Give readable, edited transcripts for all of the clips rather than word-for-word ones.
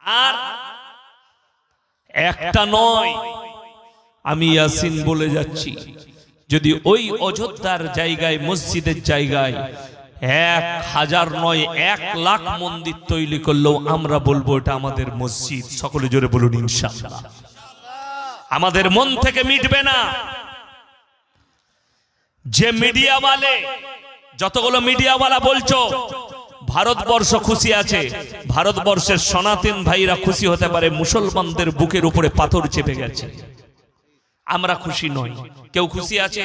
আর একটা নয়, আমি ইয়াসিন বলে যাচ্ছি, যদি ওই অযোধ্যার জায়গায়, মসজিদের জায়গায় 1000 নয় 1,00,000 মন্দির তৈরি করলেও আমরা বলবো এটা আমাদের মসজিদ। সকলে জোরে বলুন ইনশাআল্লাহ। আমাদের মন থেকে মিটবে না। যে মিডিয়াওয়ালে, যতগুলো মিডিয়াওয়ালা বলছো ভারতবর্ষ খুশি আছে, ভারতবর্ষের সনাতন ভাইরা খুশি হতে পারে মুসলমানদের বুকের উপরে পাথর চেপে গেছে। আমরা খুশি নই। কেউ খুশি আছে?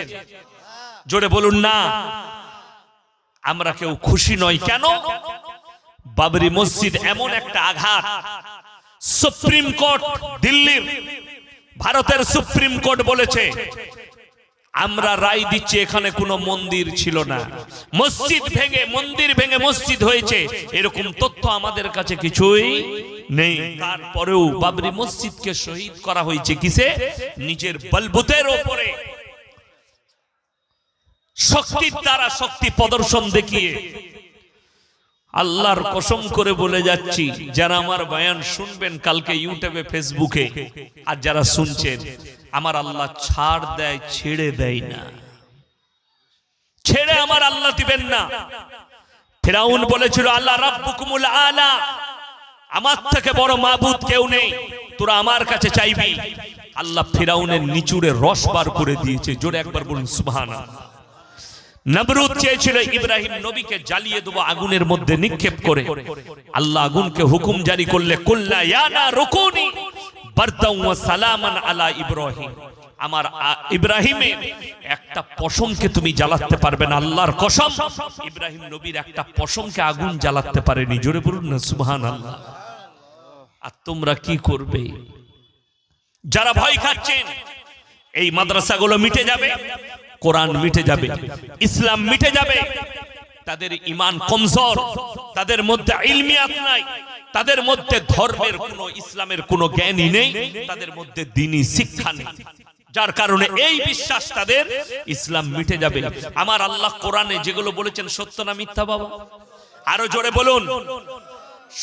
জোরে বলুন না। আমরা কেউ খুশি নই। কেন? বাবরি মসজিদ এমন একটা আঘাত। সুপ্রিম কোর্ট, দিল্লির ভারতের সুপ্রিম কোর্ট বলেছে আমরা রায় দিচ্ছি এখানে কোনো মন্দির ছিল না, মসজিদ ভেঙে মন্দির ভেঙে মসজিদ হয়েছে, এরকম তথ্য আমাদের কাছে কিছুই নেই। তারপরেও বাবরি মসজিদকে শহীদ করা হয়েছে কিসে? নিজের বলবুতের উপরে, শক্তির দ্বারা, শক্তি প্রদর্শন দেখিয়ে। আল্লাহর কসম করে বলে যাচ্ছি, যারা আমার বয়ান শুনবেন কালকে ইউটিউবে, ফেসবুকে, আর যারা শুনছেন, আমার আল্লাহ ছাড় দেয়, ছেড়ে দেয় না। ছেড়ে আমার আল্লাহ দিবেন না। ফিরাউন বলেছিল আল্লাহ রাব্বুকুমুল আলা, আমার থেকে বড় মাবুদ কেউ নেই, তোরা আমার কাছে চাইবি। আল্লাহ ফিরাউনের নিচুড়ে রস বার করে দিয়েছে। জোরে একবার বলুন সুবহানাল্লাহ। নমরুদ চেয়েছিল ইব্রাহিম নবীকে জ্বালিয়ে দেব আগুনের মধ্যে নিক্ষেপ করে। আল্লাহ আগুনকে হুকুম জারি করলে কুল্লা ইয়া নারুকুনি বারদাও ওয়া সালামান আলা ইব্রাহিম, আমার ইব্রাহিমের একটা পশমকে তুমি জ্বালাতে পারবে না। আল্লাহর কসম, ইব্রাহিম নবীর একটা পশমকে আগুন জ্বালাতে পারেনি। জোরে বলুন না সুবহানাল্লাহ। আর তোমরা কি করবে? যারা ভয় খাচ্ছেন, এই মাদ্রাসাগুলো মিটে যাবে, কোরআন মিটে যাবে, ইসলাম মিটে যাবে। তাদের ঈমান কমজোর, তাদের মধ্যে ইলমিয়াত নাই, তাদের মধ্যে ধর্মের কোনো, ইসলামের কোনো জ্ঞানই নেই, তাদের মধ্যে দ্বীনি শিক্ষা নেই, যার কারণে এই বিশ্বাস তাদের, ইসলাম মিটে যাবে। আমার আল্লাহ কোরআনে যেগুলো বলেছেন সত্য না মিথ্যা বাবা? আরো জোরে বলুন।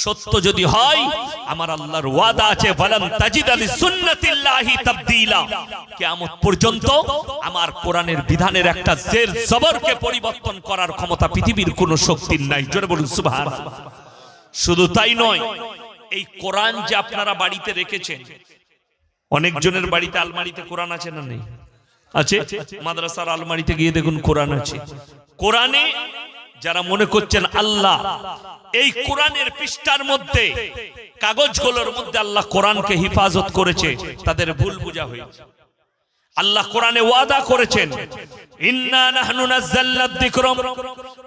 সত্য যদি হয়, আমার আল্লাহর ওয়াদা আছে ওয়ালান তাজিদা লিসুন্নাতিল্লাহি তাবদীলা, কিয়ামত পর্যন্ত আমার কোরআনের বিধানের একটা জের জবরকে পরিবর্তন করার ক্ষমতা পৃথিবীর কোনো শক্তির নাই। জোরে বলুন সুবহানাল্লাহ। শুধু তাই নয়, এই কোরআন যে আপনারা বাড়িতে রেখেছেন, অনেক জনের বাড়িতে আলমারিতে কোরআন আছে না নেই? আছে। মাদ্রাসার আলমারিতে গিয়ে দেখুন কোরআন আছে। কোরআনে যারা মনে করছেন আল্লাহ এই কোরআনের পৃষ্ঠার মধ্যে, কাগজগুলোর মধ্যে আল্লাহ কোরআনকে হিফাজত করেছে, তাদের ভুল বোঝা হয়েছে। আল্লাহ কোরআনে ওয়াদা করেছেন ইন্না নাহনু নাযালনা যিকরা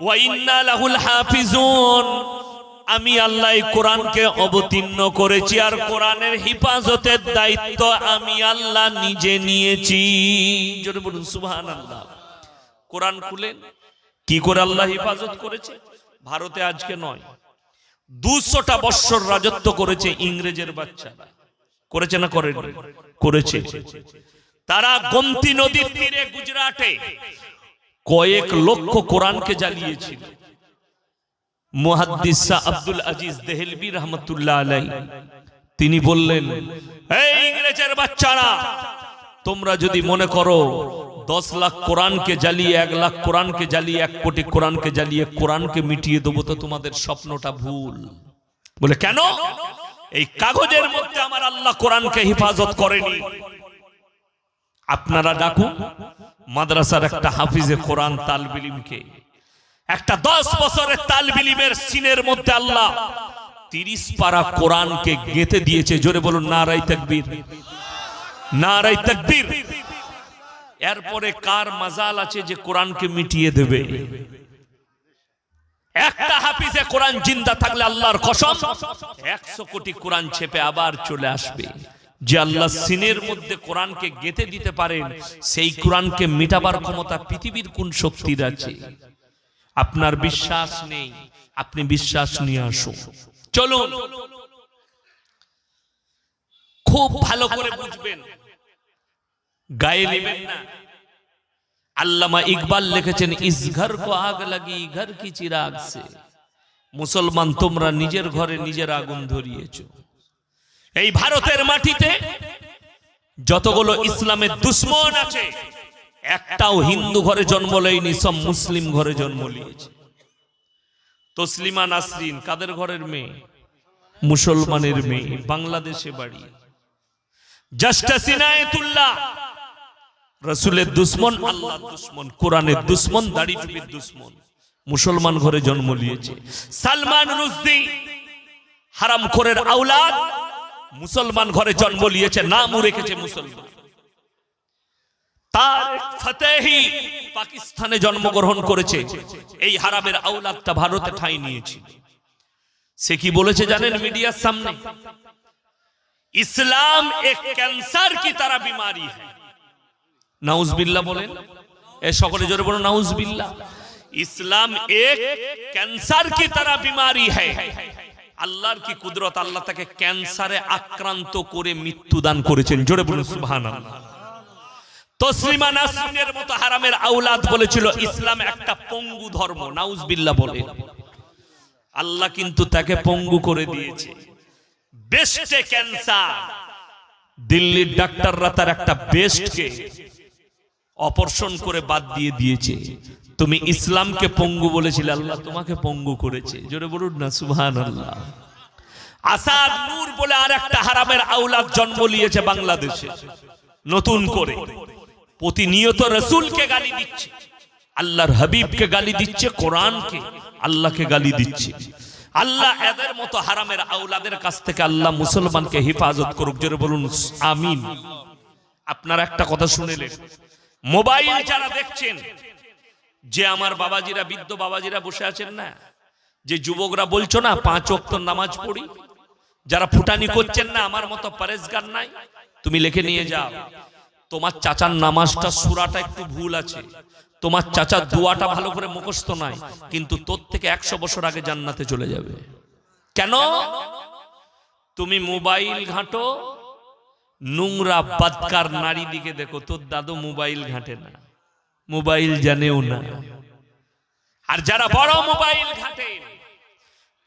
ওয়া ইন্না লাহুল হাফিজুন, আমি আল্লাহ এই কোরআনকে অবতীর্ণ করেছি আর কোরআনের হিফাজতের দায়িত্ব আমি আল্লাহ নিজে নিয়েছি। জোরে বলুন সুবহানাল্লাহ। কোরআন খুলেন, কি করে আল্লাহ হিফাজত করেছে? ভারতে আজকে নয়, 200টা বছর রাজত্ব করেছে ইংরেজের বাচ্চারা। করেছে না করেন? করেছে। তারা গোমতী নদীর তীরে গুজরাটে কয়েক লক্ষ কোরআনকে জ্বালিয়েছিল। মুহাদ্দিস আব্দুল আজিজ দেহলভী রহমতুল্লাহ আলাইহি তিনি বললেন, এই ইংরেজের বাচ্চারা, তোমরা যদি মনে করো 10 লাখ কোরআনকে জ্বালিয়ে, 1 লাখ কোরআনকে জ্বালিয়ে, 1 কোটি কোরআনকে জ্বালিয়ে কোরআনকে মিটিয়ে দেবো, তো তোমাদের স্বপ্নটা ভুল। বলে কেন? এই কাগজের মধ্যে আমার আল্লাহ কোরআনকে হিফাজত করেনি। আপনারা ডাকুন মাদ্রাসার একটা হাফিজে কোরআন তালবে ইলমকে, একটা 10 বছরের তালবে ইলমের সিনের মধ্যে আল্লাহ 30 পারা কোরআনকে গেঁথে দিয়েছে। জোরে বলুন নারায়ে তাকবীর, নারায়ে তাকবীর। এরপরে কার মাজাল আছে যে কোরআনকে মিটিয়ে দেবে? একটা হাফিজে কোরআন জিন্দা থাকলে আল্লাহর কসম 100 কোটি কোরআন ছেপে আবার চলে আসবে। যে আল্লাহ সিনের মধ্যে কোরআনকে গেঁথে দিতে পারেন, সেই কোরআনকে মিটাবার ক্ষমতা পৃথিবীর কোন শক্তির আছে? আপনার বিশ্বাস নেই, আপনি বিশ্বাস নিয়ে আসুন। চলুন, খুব ভালো করে বুঝবেন, গায়ে নেবেন না। আল্লামা ইকবাল লিখেছেন, ইস ঘর কো আগ লাগি ঘর কি চিরাগ সে। মুসলমান, তোমরা নিজের ঘরে নিজের আগুন ধরিয়েছো। এই ভারতের মাটিতে যতগুলো ইসলামের দুশ্মন আছে একটাও হিন্দু ঘরে জন্ম লয়নি, সব মুসলিম ঘরে জন্ম নিয়েছে। তসলিমা নাসরিন কাদের ঘরের মেয়ে? মুসলমানের মেয়ে, বাংলাদেশে বাড়ি। জাস্টিস ইনায়েতুল্লাহ রাসূলের দুশ্মন, আল্লাহর দুশ্মন, কোরআনের দুশ্মন, দাড়ি টুপির দুশ্মন, মুসলমান ঘরে জন্ম নিয়েছে। সালমান রুশদি হারামখোরের আওলাদ, মুসলমান ঘরে জন্ম নিয়েছে, নামও রেখেছে মুসলমান। তারেক ফতেহি পাকিস্তানে জন্মগ্রহণ করেছে, এই হারামের আওলাদটা ভারতে ঠাঁই নিয়েছে। সে কি বলেছে জানেন মিডিয়ার সামনে? ইসলাম এক ক্যান্সার কি তারা বিমারি হ্যায়। নাউজবিল্লাহ বলেন, এ সকলে জোরে বলুন নাউজবিল্লাহ। ইসলাম এক ক্যান্সার কি তারা বিমারি হ্যায়। আল্লাহর কি কুদরত, আল্লাহ তাকে ক্যান্সারে আক্রান্ত করে মৃত্যু দান করেছেন, জোরে বলুন সুবহানাল্লাহ। তসলিমা নাসরিনের মতো হারামের আওলাদ বলেছিল ইসলাম একটা পঙ্গু ধর্ম, নাউজবিল্লাহ বলে। আল্লাহ কিন্তু তাকে পঙ্গু করে দিয়েছে। বেস্টে ক্যান্সার, দিল্লির ডাক্তাররা তার একটা বেস্টকে অপারেশন করে বাদ দিয়ে দিয়েছে। তুমি ইসলামকে পঙ্গু বলেছিলে, আল্লাহ তোমাকে পঙ্গু করেছে, জোরে বলুন না সুবহানাল্লাহ। আসাদ নূর বলে আর একটা হারামের আওলাদ জন্ম নিয়েছে বাংলাদেশে নতুন করে। প্রতিনিয়ত রাসূলকে গালি দিচ্ছে, আল্লাহর হাবিবকে গালি দিচ্ছে, কোরআনকে, আল্লাহকে গালি দিচ্ছে। আল্লাহ এদের মতো হারামের আওলাদের কাছ থেকে আল্লাহ মুসলমানকে হেফাজত করুক, জোরে বলুন আমিন। আপনারা একটা কথা শুনেলেন, মোবাইল যারা দেখছেন, যে আমার বাবাজিরা, বৃদ্ধ বাবাজিরা বসে আছেন না, যে যুবকরা বলছো না 5 ওয়াক্ত নামাজ পড়ি, যারা ফুটানি করছেন না আমার মতো পরেজগার নাই, তুমি লিখে নিয়ে যাও তোমার চাচার নামাজটা সূরাটা একটু ভুল আছে, তোমার চাচার দোয়াটা ভালো করে মুখস্থ নাই, কিন্তু তোর থেকে 100 বছর আগে জান্নাতে চলে যাবে। কেন? তুমি মোবাইল ঘাঁটো, নোংরা বদকার নারী দিকে দেখো, তোর দাদু মোবাইল ঘাঁটে না, মোবাইল জানেও না। আর যারা বড় মোবাইল ঘাঁটে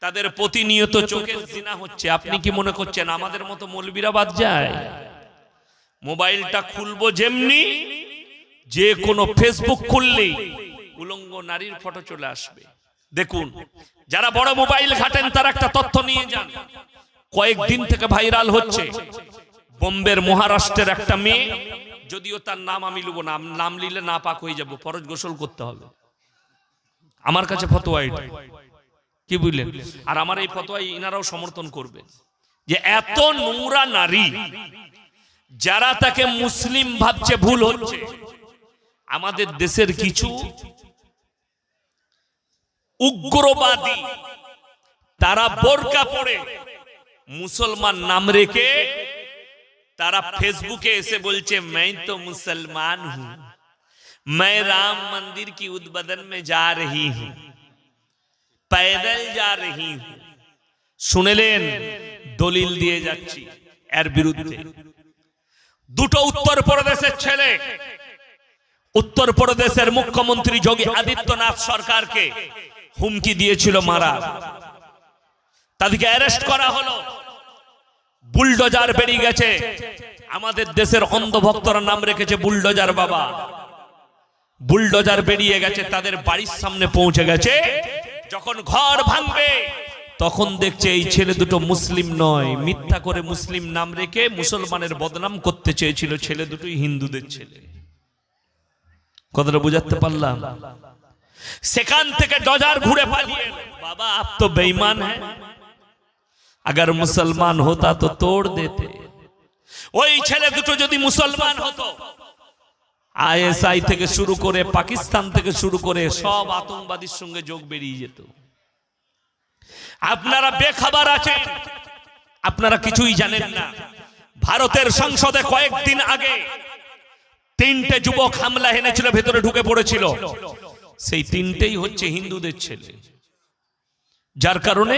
তাদের প্রতিনিয়ত চোখের জিনা হচ্ছে। আপনি কি মনে করছেন আমাদের মতো মৌলবীরা বাদ যায়? মোবাইলটা খুলবো যেমনি, যে কোনো ফেসবুক খুললেই উলঙ্গ নারীর ফটো চলে আসবে। দেখুন, যারা বড় মোবাইল ঘাটেন তারা একটা তথ্য নিয়ে যান। কয়েকদিন থেকে ভাইরাল হচ্ছে বোম্বের মহারাষ্ট্রের একটা মেয়ে, যদিও তার নাম আমি লুবো না, নাম নিলে না পাক হয়ে যাব, ফরজ গোসল করতে হবে। আমার কাছে ফতোয়া এটা, কি বুঝলেন? আর আমার এই ফতোয়াই ইনারাও সমর্থন করবে, যে এত নোংরা নারী যারা তাকে মুসলিম ভাবছে, ভুল হচ্ছে। আমাদের দেশের কিছু উগ্রবাদী তারা বোরকা পরে মুসলমান নাম রেখে তারা ফেসবুকে এসে বলছে मैं तो मुसलमान हूं, मैं राम मंदिर की उद्বোधन में जा रही हूं, पैदल जा रही हूं। শুনলেন? দলিল দিয়ে যাচ্ছি এর বিরুদ্ধে। দুটো উত্তরপ্রদেশের ছেলে উত্তরপ্রদেশের মুখ্যমন্ত্রী যোগী আদিত্যনাথ সরকারকে হুমকি দিয়েছিল মারা, তাদেরকে অ্যারেস্ট করা হলো। বুলডোজার বেরিয়ে গেছে, আমাদের দেশের অন্ধভক্তরা নাম রেখেছে বুলডোজার বাবা। বুলডোজার বেরিয়ে গেছে, তাদের বাড়ির সামনে পৌঁছে গেছে। যখন ঘর ভাঙবে তখন দেখছে এই ছেলে দুটো মুসলিম নয়, মিথ্যা করে মুসলিম নাম রেখে মুসলমানের বদনাম করতে চেয়েছিল। ছেলে দুটোই হিন্দুদের ছেলে। কথাটা বুঝাতে পারলাম? সেখান থেকে ডজার ঘুরে পালিয়ে বাবা আপ তো বেঈমান হ্যায়, अगर मुसलमान होता तो तोड़ देते। ওই ছেলে দুটো যদি মুসলমান হতো, আইএসআই থেকে শুরু করে পাকিস্তান থেকে শুরু করে সব আতঙ্কবাদীর সঙ্গে যোগ বেরিয়ে যেত। আপনারা বেখবর আছেন, আপনারা কিছুই জানেন না। ভারতের সংসদে কয়েকদিন আগে 3টে যুবক হামলা এনেছিল, ভেতরে ঢুকে পড়েছিল। সেই 3টেই হচ্ছে হিন্দুদের ছেলে। যার কারণে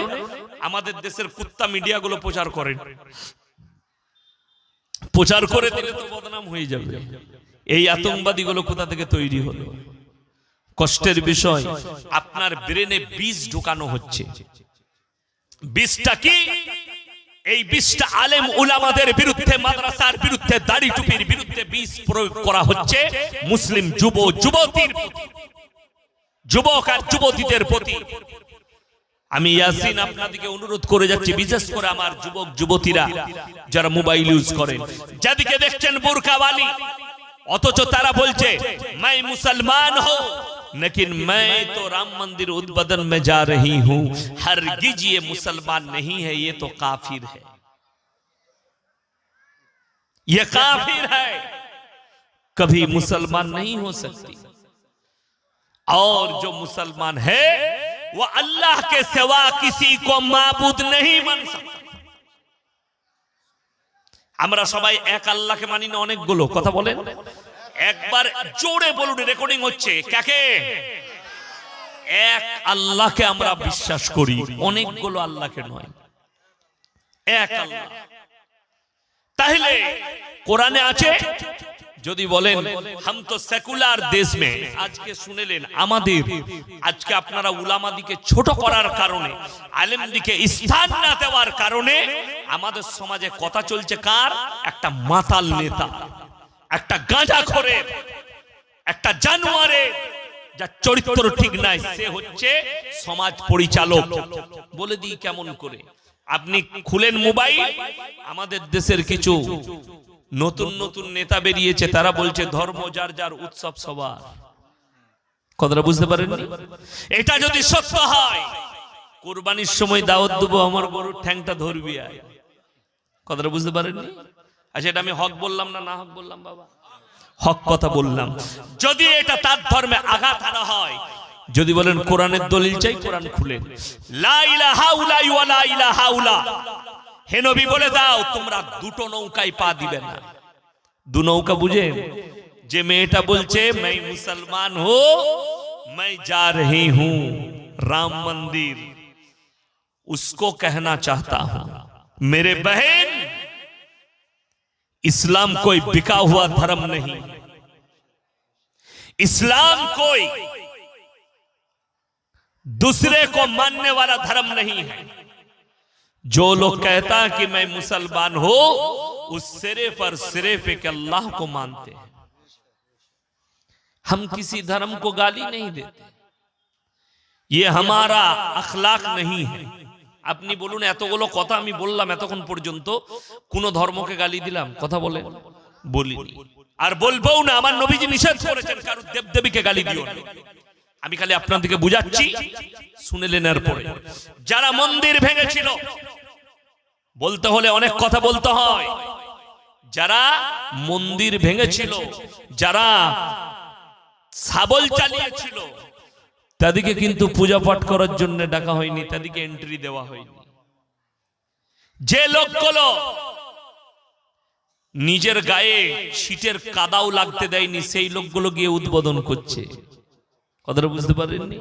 আমাদের দেশের কুত্তা মিডিয়াগুলো প্রচার করেন, প্রচার করে দিলে তো বদনাম হয়ে যাবে। এই আতঙ্কবাদীগুলো কোথা থেকে তৈরি হলো? কষ্টের বিষয়, আপনার ব্রেনে বীজ ঢোকানো হচ্ছে। বীজটা কি? এই 20টা আলেম উলামাদের বিরুদ্ধে, মাদ্রাসার বিরুদ্ধে, দাড়ি টুপির বিরুদ্ধে বিষ প্রয়োগ করা হচ্ছে মুসলিম যুবতীর প্রতি, যুবক আর যুবতীদের প্রতি। আমি ইয়াসিন আপনাদেরকে অনুরোধ করে যাচ্ছি, বিশেষ করে আমার যুবক যুবতীরা যারা মোবাইল ইউজ করেন, যাদেরকে দেখছেন বোরকাওয়ালি, অথচ তারা বলছে मैं मुसलमान हूं लेकिन मैं तो राम मंदिर उद्बोधन में जा रही हूं, हरगिज ये मुसलमान नहीं है, ये तो काफिर है, ये काफिर है, कभी मुसलमान नहीं हो सकती। और जो मुसलमान है वो अल्लाह के सिवा किसी को माबूद नहीं मान सकता। আমরা সবাই এক আল্লাহকে মানি না, অনেকগুলো কথা বলেন, একবার জোরে বলুন, রেকর্ডিং হচ্ছে। কাকে? এক আল্লাহকে আমরা বিশ্বাস করি, অনেকগুলো আল্লাহকে নয়, এক আল্লাহ। তাহলে কোরআনে আছে, যদি বলেন हम तो সেকুলার দেশ में, আজকে শুনেলেন আমাদের, আজকে আপনারা উলামাদিকে ছোট করার কারণে, আলেমদিকে স্থান না দেওয়ার কারণে আমাদের সমাজে কথা চলছে কার? একটা মাতাল নেতা, একটা গাঁজাখোরের, একটা জানোয়ারের, যার চরিত্র ঠিক নাই, সে হচ্ছে সমাজ পরিচালক। বলে দিই কেমন করে, আপনি খুলেন মোবাইল, আমাদের দেশের কিছু নতুন নতুন নেতা বেরিয়েছে, তারা বলছে ধর্ম যার যার, উৎসব সবার। কথাটা বুঝতে পারেন? এটা যদি সত্য হয়, কুরবানির সময় দাওয়াত দেবো, আমার গরুর ঠ্যাংটা ধরবি আয়। কথাটা বুঝতে পারেননি? আচ্ছা, এটা আমি হক বললাম না হক বললাম? বাবা, হক কথা বললাম। যদি এটা তার ধর্মে আঘাত আনা হয়, যদি বলেন কোরআনের দলিল চাই, কোরআন খুলেন, লা ইলাহা ইল্লা ওয়া লা ইলাহা ইল্লা, হে নবী বলে দাও তোমরা দুটো নৌকায় পা দিবে না। দু নৌকা বুঝেন? যে মেয়েটা বলছে मैं मुसलमान हूं, मैं जा रही हूं राम मंदिर, उसको कहना चाहता हूं मेरे बहन, इस्लाम कोई बिका हुआ धर्म नहीं, इस्लाम कोई दूसरे को मानने वाला धर्म नहीं है। जो लोग कहता कि मैं मुसलमान हूं, उस सिरे पर सिर्फ एक अल्लाह को मानते हैं। हम किसी धर्म को गाली नहीं देते, ये हमारा अखलाक नहीं है। আপনি বলুন, এতগুলো কথা আমি বললাম এতক্ষণ পর্যন্ত, কোন ধর্মকে গালি দিলাম? কথা বলে বলিনি, আর বলবও না। আমার নবীজি নিষেধ করেছেন কারো দেবদেবীকে গালি দিও না। আমি খালি আপনাদেরকে বুঝাচ্ছি, শুনেলেন। এরপরে যারা মন্দির ভেঙেছিল, বলতে হলে অনেক কথা বলতে হয়, যারা মন্দির ভেঙেছিল, যারা শাবল চালিয়েছিল, তাদেরকে কিন্তু পূজা পাঠ করার জন্য ডাকা হয়নি, তাদেরকে এন্ট্রি দেওয়া হয়নি। যে লোকগুলো নিজের গায়ে শীতের কাদাও লাগতে দেয়নি, সেই লোকগুলো গিয়ে উদ্বোধন করছে। কথাটা বুঝতে পারেননি?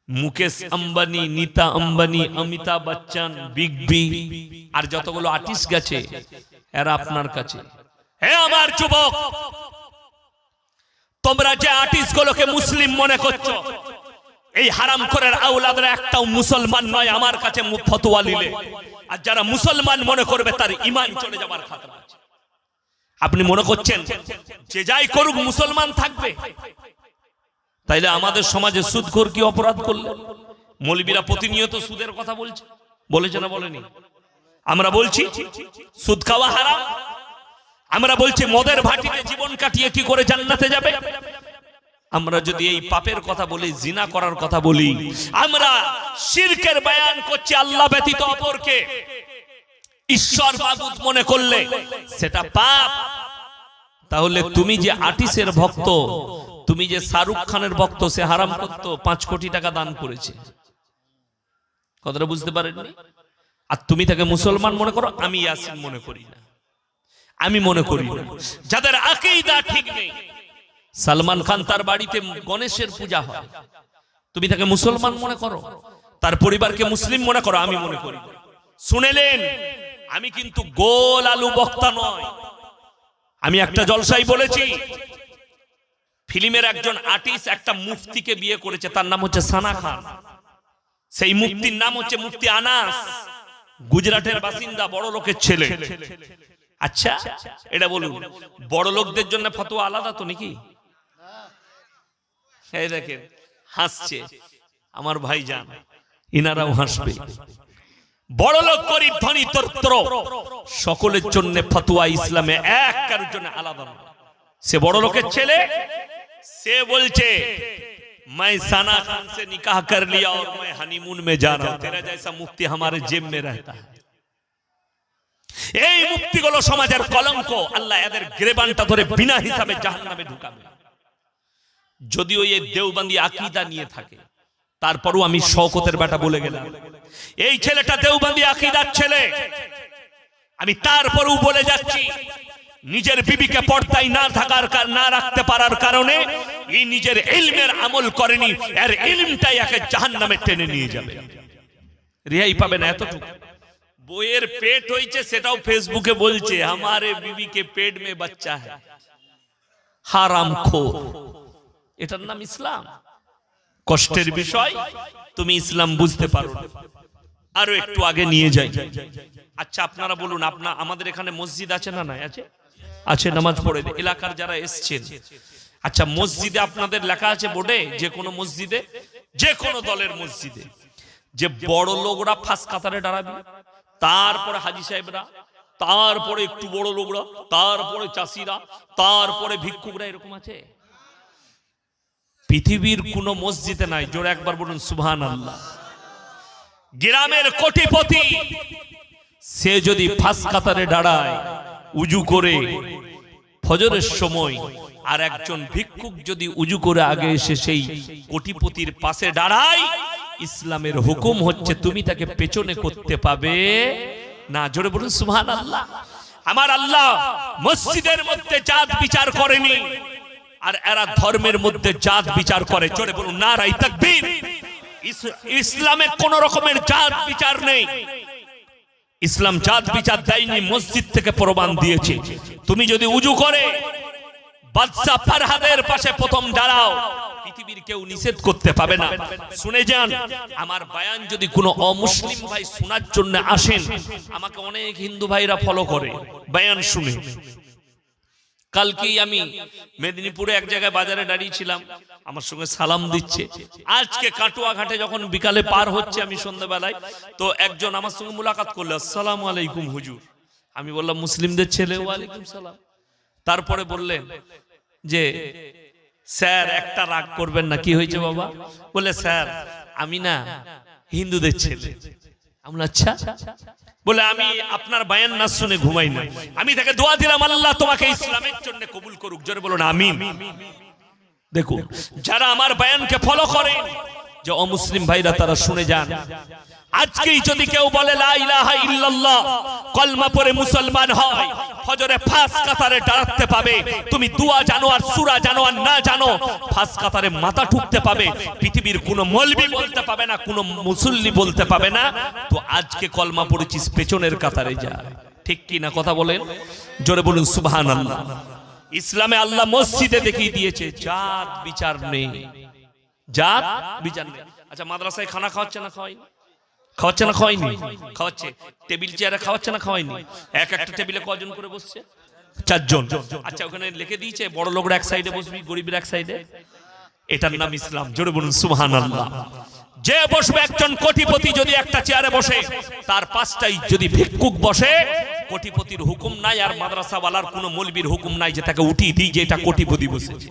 মুকেশ আম্বানি, নীতা আম্বানি, অমিতাভ বচ্চন, বিগ বি, আর যতগুলো আর্টিস্ট গেছে, এরা আপনার কাছে। হে আমার যুবক, তোমরা যে আর্টিস্ট গুলোকে মুসলিম মনে করছো, এই হারামখোরের আওলাদরা একটাও মুসলমান নয় আমার কাছে ফতোয়া নিলে। আর যারা মুসলমান মনে করবে তার ঈমান চলে যাবার খাতরা আছে। আপনি মনে করছেন যে যাই করুক মুসলমান থাকবে? তাইলে আমাদের সমাজে সুদখোর কি অপরাধ করলে? মৌলবীরা প্রতিনিয়ত সুদের কথা বলছে, বলেছে না বলেনি? আমরা বলছি সুদ খাওয়া হারাম, আমরা বলছি মদের ভাটিতে জীবন কাটিয়ে কি করে জান্নাতে যাবে। আমরা যদি এই পাপের কথা বলি, জিনা করার কথা বলি, আমরা শিরকের বয়ান করছি, আল্লাহ ব্যতীত অপরকে ঈশ্বর মাবুদ মনে করলে সেটা পাপ। তাহলে তুমি যে আর্টিস্টের ভক্ত, তুমি যে শাহরুখ খানের ভক্ত, সে হারাম করত 5 কোটি টাকা দান করেছে। কথাটা বুঝতে পারেননি? আর তুমি তাকে মুসলমান মনে করো। আমি ইয়াসিন মনে করি না, আমি মনে করি না। যাদের আকীদা ঠিক নেই, সালমান খান তার বাড়িতে গণেশের পূজা হয়, তুমি তাকে মুসলমান মনে করো, তার পরিবারকে মুসলিম মনে করো, আমি মনে করি। শুনেলেন, আমি কিন্তু গোল আলু বক্তা নয়। আমি একটা জলসাই বলেছি, ফিল্মের একজন আর্টিস্ট একটা মুফতিকে বিয়ে করেছে, তার নাম হচ্ছে সানা খান। সেই মুফতির নাম হচ্ছে মুফতি আনাস। গুজরাটের বাসিন্দা, বড় লোকের ছেলে। আচ্ছা এটা বলুন, বড় লোকদের জন্য ফতোয়া আলাদা তো নাকি? এই দেখেন হাসছে আমার ভাইজান, ইনারাও হাসবে। বড় লোক, গরিব, ধনী, দরিদ্র সকলের জন্য ফতোয়া ইসলামে এক, কারোর জন্য আলাদা নয়। সে বড় লোকের ছেলে, সে বলছে मैं साना खान से निकाह कर लिया और मैं हनीमून में जा रहा हूं, तेरा जैसा मुफ्ती हमारे जेब में रहता है। এই মুক্তিগুলো সমাজের কলঙ্ক, আল্লাহ এদের গ্রেবানটা ধরে বিনা হিসাবে জাহান্নামে ঢুকাবে। যদিও এই দেওবন্দি আকীদা নিয়ে থাকে, তারপরও আমি শওকতের বেটা বলে গেলাম, এই ছেলেটা দেওবন্দি আকীদার ছেলে। আমি তারপরও বলে যাচ্ছি, নিজের বিবিকে পর্দায় না রাখতে পারার কারণে এই নিজের ইলমের আমল করেনি, এর ইলমটাই একে জাহান্নামে টেনে নিয়ে যাবে, রেহাই পাবে না। এতটুকু বইয়ের পেট হয়েছে সেটাও ফেসবুকে বলছে हमारे बीवी के पेट में बच्चा है, হারামখোর। এটার নাম ইসলাম? কষ্টের বিষয়, তুমি ইসলাম বুঝতে পারো না। আরো একটু আগে নিয়ে যাই। আচ্ছা আপনারা বলুন, আমাদের এখানে মসজিদ আছে না নাই? আছে, আছে, নামাজ পড়ে এলাকার যারা এসছেন। আচ্ছা মসজিদে আপনাদের লেখা আছে বোর্ডে, যে কোনো মসজিদে, যে কোনো দলের মসজিদে, যে বড় লোকরা ফার্স্ট কাতারে দাঁড়াবে, তারপরে হাজী সাহেবরা, তারপরে একটু বড় লোকরা, তারপরে চাষিরা, তারপরে ভিক্ষুকরা, এরকম আছে? পৃথিবীর কোন মসজিদে নাই। জোরে একবার বলুন সুবহানাল্লাহ। গ্রামের কোটিপতি সে যদি ফার্স্ট কাতারে দাঁড়ায় উজু করে ফজরের সময়, আর একজন ভিক্ষুক যদি উজু করে আগে এসে সেই কোটিপতির পাশে দাঁড়ায়, ইসলামের হুকুম হচ্ছে তুমি তাকে পেছনে করতে পাবে না। জোরে বলুন সুবহানাল্লাহ। আমার আল্লাহ মসজিদের মধ্যে জাত বিচার করেনি, আর এরা ধর্মের মধ্যে জাত বিচার করে। জোরে বলুন নারায়ে তাকবীর। ইসলামে কোন রকমের জাত বিচার নেই। ইসলাম জাত বিচার দেয়নি, মসজিদ থেকে প্রমাণ দিয়েছে। তুমি যদি উজু করে বাদশা ফরহাদের পাশে প্রথম দাঁড়াও, পৃথিবীর কেউ নিষেধ করতে পাবে না। শুনে যান, আমার বয়ান যদি কোনো অমুসলিম ভাই শোনার জন্য আসেন, আমাকে অনেক হিন্দু ভাইরা ফলো করে বয়ান শুনে। কালকেই আমি মেদিনীপুরে এক জায়গায় বাজারে দাঁড়িয়েছিলাম, আমার সঙ্গে সালাম দিচ্ছে। আজকে কাটুয়া ঘাটে যখন বিকালে পার হচ্ছে আমি সন্ধ্যাবেলায়, তো একজন আমার সঙ্গে মুলাকাত করলো, আসসালামু আলাইকুম হুজুর। আমি বললাম মুসলিমদের ছেলে, ওয়ালাইকুম সালাম। তারপরে বললেন যে স্যার একটা রাগ করবেন না। কি হয়েছে বাবা? বলে স্যার আমি না হিন্দুদের ছেলে। আমি আচ্ছা। বলে আমি আপনার বয়ান না শুনে ঘুমাই না। আমি তাকে দোয়া দিলাম, আল্লাহ তোমাকে ইসলামের জন্য কবুল করুক। জোরে বলুন আমিন। দেখুন যারা আমার বয়ানকে ফলো করে, যে অমুসলিম ভাইরা তারা শুনে যান। আজকেই যদি কেউ বলে লা ইলাহা ইল্লাল্লাহ, কলমা পড়ে মুসলমান হয়, ফজরে ফার্স্ট কাতারে দাঁড়াতে পাবে। তুমি দুয়া জানো আর সূরা জানো আর না জানো, ফার্স্ট কাতারে মাথা ঠুকতে পাবে। পৃথিবীর কোনো মৌলবি বলতে পাবে না, কোনো মুসল্লি বলতে পাবে না তো আজকে কলমা পড়েছিস পেছনের কাতারে যা। ঠিক কি না কথা বলেন? জোরে বলুন সুবহানাল্লাহ। ইসলামে আল্লাহ মসজিদে দেখিয়ে দিয়েছে জাত বিচার নেই, জাত বিচার নেই। আচ্ছা মাদ্রাসায় খানা খাওয়াচ্ছে না খাওয়াই? খাওয়াচ্ছে না খাওয়াইনি? খাওয়াচ্ছে। টেবিল চেয়ারে খাওয়াচ্ছে না খাওয়াইনি? এক একটা টেবিলে কজন করে বসছে? 4 জন। আচ্ছা ওখানে লিখে দিয়েছে বড় লোকরা এক সাইডে বসবি, গরিবের এক সাইডে। এটার নাম ইসলাম। জোরে বলুন সুবহানাল্লাহ। যে বসবে একজন কোটিপতি যদি একটা চেয়ারে বসে, তার পাশটাই যদি ভিক্ষুক বসে, কোটিপতির হুকুম নাই আর মাদ্রাসাওয়ালার কোনো মৌলবীর হুকুম নাই যে তাকে উঠিয়ে দিই যে এটা কোটিপতি বসেছে।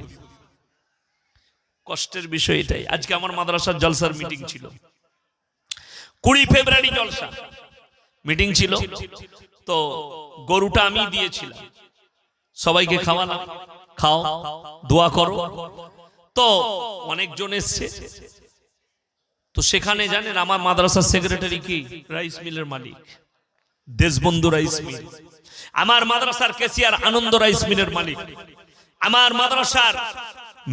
কষ্টের বিষয় এটাই। আজকে আমার মাদ্রাসার জলসার মিটিং ছিল, 20 ফেব্রুয়ারি জলসা মিটিং ছিল। তো গরুটা আমি দিয়েছিলাম, সবাইকে খাওয়ালাম, খাও দোয়া করো। তো অনেকজন এসছে। তো সেখানে জানেন আমার মাদ্রাসার সেক্রেটারি কি? রাইস মিলের মালিক দেশবন্ধু রাইস মিল। আমার মাদ্রাসার কেসিয়ার আনন্দ রাইস মিলের মালিক। আমার মাদ্রাসার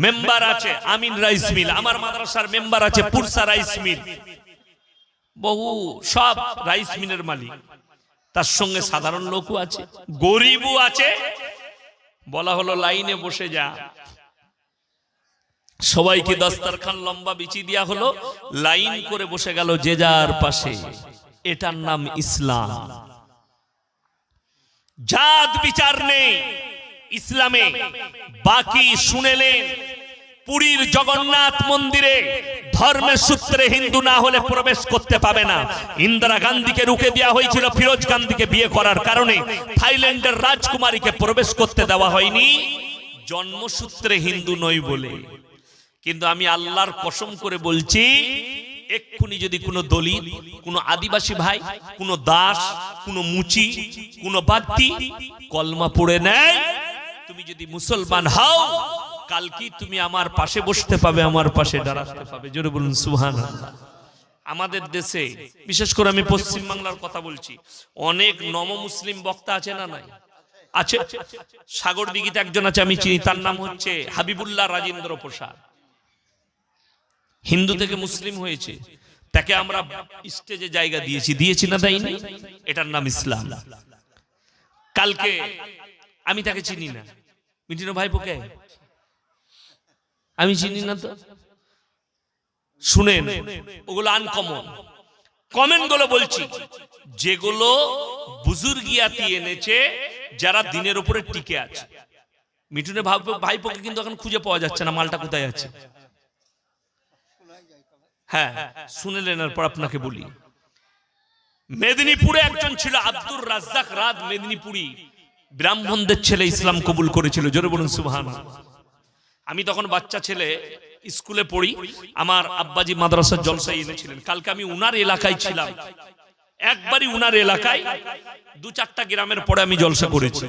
মেম্বার আছে আমিন রাইস মিল। আমার মাদ্রাসার মেম্বার আছে পুরসা রাইস মিল। বহু সব রাইস মিলের মালিক। তার সঙ্গে সাধারণ লোকও আছে, গরিবও আছে। বলা হলো লাইনে বসে যা। সবাইকে দস্তরখান লম্বা বিছিয়ে দেওয়া হলো, লাইন করে বসে গেল যে যার পাশে। এটার নাম ইসলাম। জাত বিচার নেই ইসলামে। বাকি শুনেলেন, পুরীর জগন্নাথ মন্দিরে ধর্মের সূত্রে হিন্দু না হলে প্রবেশ করতে পাবে না। ইন্দিরা গান্ধীকে রুখে দেওয়া হয়েছিল ফিরোজ গান্ধীকে বিয়ে করার কারণে। থাইল্যান্ডের রাজকুমারীকে প্রবেশ করতে দেওয়া হয়নি জন্মসূত্রে হিন্দু নই বলে। কিন্তু আমি আল্লাহর কসম করে বলছি, এক্ষুনি যদি কোনো দলিত, কোনো আদিবাসী ভাই, কোনো দাস, কোনো মুচি, কোনো বাত্তি কলমা পড়ে নেয়, তুমি যদি মুসলমান হও, কালকে তুমি আমার পাশে বসতে পাবে, আমার পাশে দাঁড়াতে পাবে। জোরে বলুন সুবহানাল্লাহ। আমাদের দেশে, বিশেষ করে আমি পশ্চিম বাংলার কথা বলছি, অনেক নম মুসলিম বক্তা আছে না নাই? আছে। সাগরদিঘিতে একজন আছে, আমি চিনি, তার নাম হচ্ছে হাবিবুল্লাহ রাজেন্দ্র প্রসাদ। হিন্দু থেকে মুসলিম হয়েছে, তাকে আমরা স্টেজে জায়গা দিয়েছি না দেয়নি? এটার নাম ইসলাম। কালকে আমি তাকে চিনি না, মিটিনো ভাইপোকে আমি চিনি না তো। শুনেন, ওগুলো আনকমন কমেন্ট গুলো বলছি, যেগুলো বুজুর্গিয়াতি এনেছে, যারা দিনের উপরে টিকে আছে। মিঠুনের ভাইপোকে কিন্তু এখন খুঁজে পাওয়া যাচ্ছে না, মালটা কোথায় আছে। হ্যাঁ, শুনেলেন। এরপর আপনাকে বলি, মেদিনীপুরে একজন ছিল আব্দুর রাজ্জাক রাত, মেদিনীপুরি, ব্রাহ্মণদের ছেলে, ইসলাম কবুল করেছিল। জোরে বলুন সুবহানাল্লাহ। আমি তখন বাচ্চা ছেলে, স্কুলে পড়ি, আমার আব্বাজি মাদ্রাসার জলসায় এনেছিলেন। কালকে আমি উনার এলাকায় ছিলাম, একবারই উনার এলাকায় 2-4টা গ্রামের পরে আমি জলসা করেছি।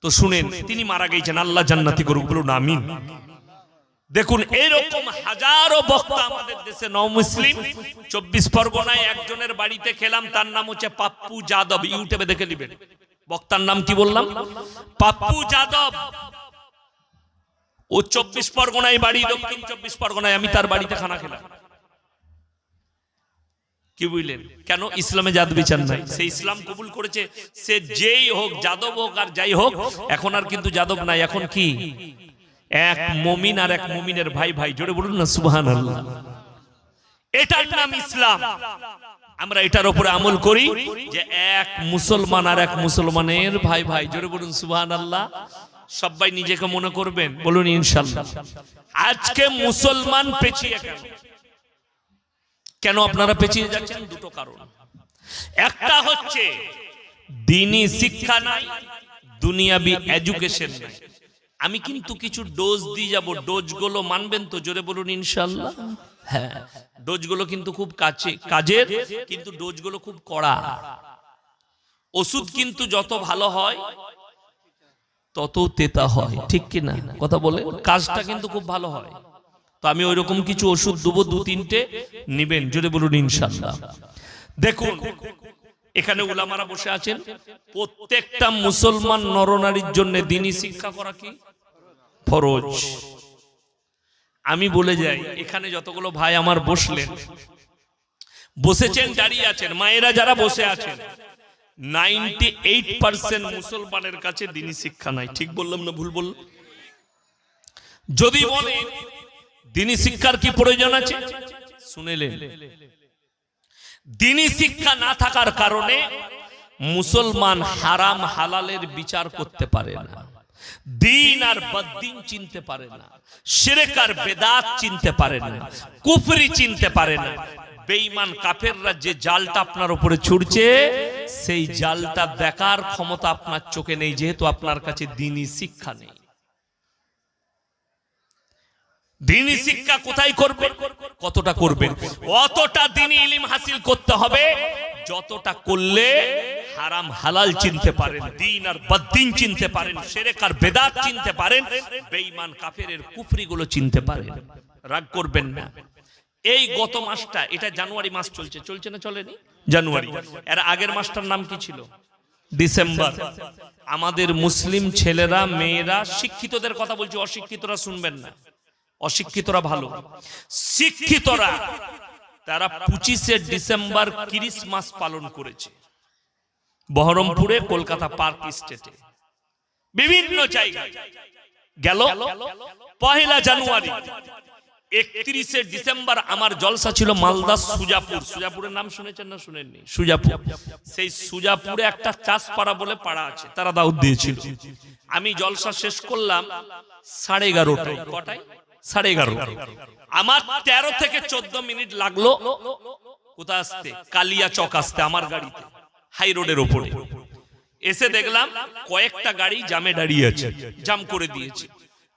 তো শুনেন, তিনি মারা গেছেন, আল্লাহ জান্নাতি করুক, বলুন আমিন। দেখুন, এরকম হাজারো বক্তা আমাদের দেশে নও-মুসলিম। 24 পরগনায় একজনের বাড়িতে খেলাম, তার নাম হচ্ছে পাপ্পু যাদব। ইউটিউবে দেখে নেবেন, বক্তার নাম কি বললাম? পাপ্পু যাদব। ও 24 পরগনায় বাড়ি, দক্ষিণ 24 পরগনায়। আমি তার বাড়িতে খানা খেলাম। কি বুঝলেন? কেন? ইসলামে জাত বিচার নাই। সে ইসলাম কবুল করেছে, সে যেই হোক, যাদব হোক আর যাই হোক। এখন আর কিন্তু যাদব নাই, এখন কি? এক মুমিন আর এক মুমিনের ভাই ভাই। জোরে বলুন না সুবহানাল্লাহ। এটার নাম ইসলাম। আমরা এটার উপরে আমল করি যে এক মুসলমান আর এক মুসলমানের ভাই ভাই। জোরে বলুন সুবহানাল্লাহ। সবাই নিজেকে মনে করবেন, বলুন ইনশাআল্লাহ। আজকে মুসলমান পেছিয়ে কেন? কেন আপনারা পেছিয়ে যাচ্ছেন? দুটো কারণ। একটা হচ্ছে দ্বীনি শিক্ষা নাই, দুনিয়াবি এডুকেশন নাই। আমি কিন্তু কিছু ডোজ দিয়ে যাব, ডোজগুলো মানবেন তো? জোরে বলুন ইনশাআল্লাহ। হ্যাঁ, ডোজগুলো কিন্তু খুব কাজের, কিন্তু ডোজগুলো খুব কড়া। ওষুধ কিন্তু যত ভালো হয় তত তেতা হয়, ঠিক কি না? কথা বলে, কাজটা কিন্তু খুব ভালো হয়। তো আমি ওইরকম কিছু ওষুধ দেবো, 2-3টে নিবেন। জোরে বলুন ইনশাআল্লাহ। দেখুন, এখানে উলামারা বসে আছেন। প্রত্যেকটা মুসলমান নরনারীর জন্য দ্বীনি শিক্ষা করা কি ফরজ। আমি বলে যাই, এখানে যতগুলো ভাই আমার বসেছেন, দাঁড়িয়ে আছেন, মায়েরা যারা বসে আছেন, 98% মুসলমানের কাছে দ্বীনি শিক্ষা নাই। ঠিক বললাম না ভুল বললাম? যদি বলেন দ্বীনি শিক্ষার কি প্রয়োজন আছে, শুনেলেন, দ্বীনি শিক্ষা না থাকার কারণে মুসলমান হারাম হালালের বিচার করতে পারে না, দ্বীন আর বদ্দীন চিনতে পারে না, শিরক আর বেদাত চিনতে পারে না, কুফরি চিনতে পারে না। বেঈমান কাফেররা যে জালটা আপনার উপরে ছুড়ছে, সেই জালটা দেখার ক্ষমতা আপনার চোখে নেই, যেহেতু আপনার কাছে দ্বীনি শিক্ষা নেই। দ্বীনি শিক্ষা কোথায় করবেন? কতটা করবেন? অতটা দ্বীনি ইলম হাসিল করতে হবে যতটা করলে হারাম হালাল চিনতে পারেন, দ্বীন আর বদ্দীন চিনতে পারেন, শিরক আর বেদাত চিনতে পারেন, বেঈমান কাফেরের কুফরি গুলো চিনতে পারেন। রাগ করবেন না। এই গত মাসটা, এটা জানুয়ারি মাস চলছে না চলেনি? জানুয়ারি। এর আগের মাসটার নাম কি ছিল? ডিসেম্বর। আমাদের মুসলিম ছেলেরা, মেয়েরা, শিক্ষিতদের কথা বলছি, অশিক্ষিতরা শুনবেন না। অশিক্ষিতরা ভালো, শিক্ষিতরা তারা 25শে ডিসেম্বর ক্রিসমাস পালন করেছে। বহরমপুরে, কলকাতা পার্ক স্টেটে, বিভিন্ন জায়গায় গেল। 1 জানুয়ারি 31শে ডিসেম্বর আমার জলসা ছিল মালদা সুজাপুর। সুজাপুরের নাম শুনেছেন না শুনেননি? সুজাপুর, সেই সুজাপুরে একটা চাষপাড়া বলে পাড়া আছে, তারা দাওয়াত দিয়েছিল। আমি জলসা শেষ করলাম 11:30টায়। কটায়? 11:30। আমার 13 থেকে 14 মিনিট লাগলো কোথা আসতে, কালিয়া চক আসতে, আমার গাড়িতে, হাই রোডের ওপরে। এসে দেখলাম কয়েকটা গাড়ি জামে দাঁড়িয়ে আছে, জাম করে দিয়েছে।